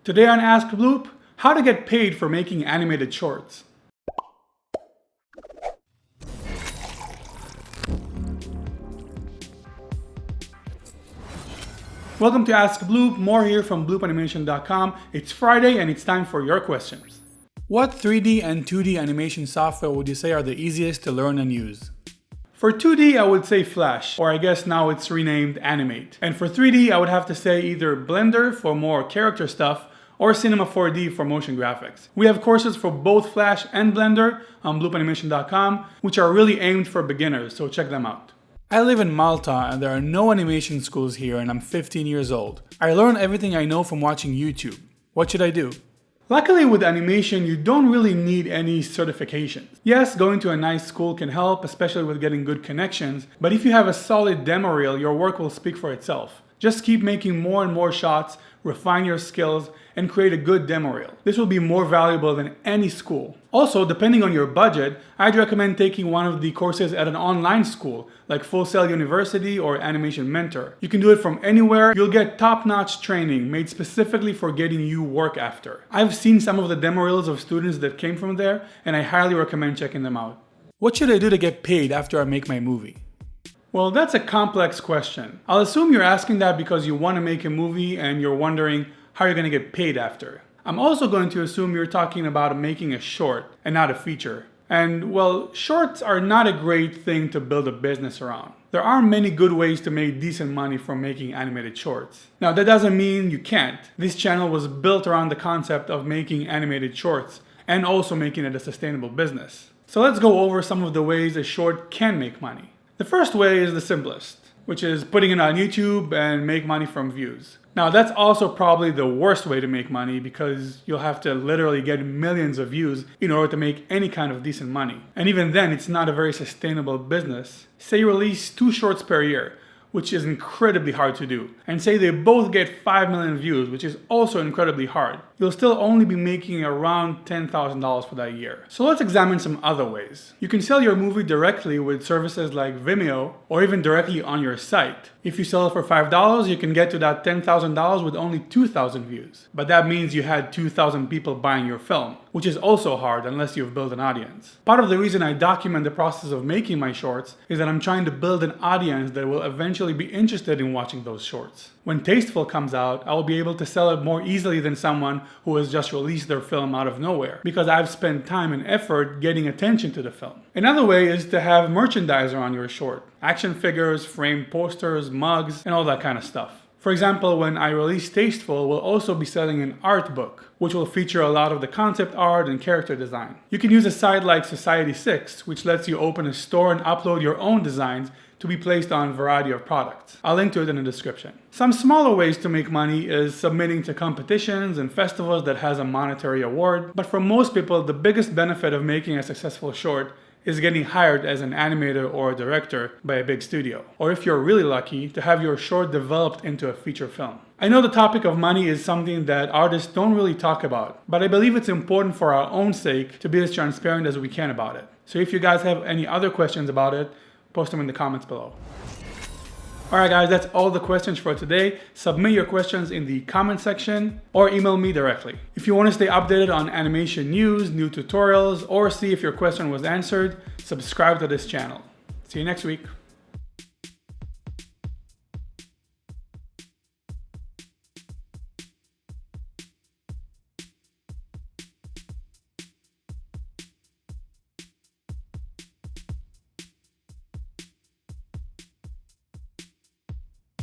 Today on AskBloop, how to get paid for making animated shorts. Welcome to AskBloop, more here from BloopAnimation.com. It's Friday and it's time for your questions. What 3D and 2D animation software would you say are the easiest to learn and use? For 2D, I would say Flash, or I guess now it's renamed Animate. And for 3D, I would have to say either Blender for more character stuff, or Cinema 4D for motion graphics. We have courses for both Flash and Blender on BloopAnimation.com, which are really aimed for beginners, so check them out. I live in Malta and there are no animation schools here and I'm 15 years old. I learn everything I know from watching YouTube. What should I do? Luckily with animation, you don't really need any certifications. Yes, going to a nice school can help, especially with getting good connections, but if you have a solid demo reel, your work will speak for itself. Just keep making more and more shots, refine your skills, and create a good demo reel. This will be more valuable than any school. Also, depending on your budget, I'd recommend taking one of the courses at an online school, like Full Sail University or Animation Mentor. You can do it from anywhere. You'll get top-notch training made specifically for getting you work after. I've seen some of the demo reels of students that came from there, and I highly recommend checking them out. What should I do to get paid after I make my movie? Well, that's a complex question. I'll assume you're asking that because you want to make a movie and you're wondering how you're going to get paid after. I'm also going to assume you're talking about making a short and not a feature. And well, shorts are not a great thing to build a business around. There are many good ways to make decent money from making animated shorts. Now, that doesn't mean you can't. This channel was built around the concept of making animated shorts and also making it a sustainable business. So let's go over some of the ways a short can make money. The first way is the simplest, which is putting it on YouTube and make money from views. Now that's also probably the worst way to make money because you'll have to literally get millions of views in order to make any kind of decent money. And even then, it's not a very sustainable business. Say you release 2 shorts per year, which is incredibly hard to do, and say they both get 5 million views, which is also incredibly hard. You'll still only be making around $10,000 for that year. So let's examine some other ways. You can sell your movie directly with services like Vimeo or even directly on your site. If you sell it for $5, you can get to that $10,000 with only 2,000 views. But that means you had 2,000 people buying your film, which is also hard unless you've built an audience. Part of the reason I document the process of making my shorts is that I'm trying to build an audience that will eventually be interested in watching those shorts. When Tasteful comes out, I will be able to sell it more easily than someone who has just released their film out of nowhere, because I've spent time and effort getting attention to the film. Another way is to have merchandiser on your short. Action figures, framed posters, mugs, and all that kind of stuff. For example, when I release Tasteful, we'll also be selling an art book, which will feature a lot of the concept art and character design. You can use a site like Society6, which lets you open a store and upload your own designs to be placed on a variety of products. I'll link to it in the description. Some smaller ways to make money is submitting to competitions and festivals that has a monetary award. But for most people, the biggest benefit of making a successful short is getting hired as an animator or a director by a big studio. Or if you're really lucky, to have your short developed into a feature film. I know the topic of money is something that artists don't really talk about, but I believe it's important for our own sake to be as transparent as we can about it. So if you guys have any other questions about it, post them in the comments below. Alright guys, that's all the questions for today. Submit your questions in the comment section or email me directly. If you want to stay updated on animation news, new tutorials, or see if your question was answered, subscribe to this channel. See you next week.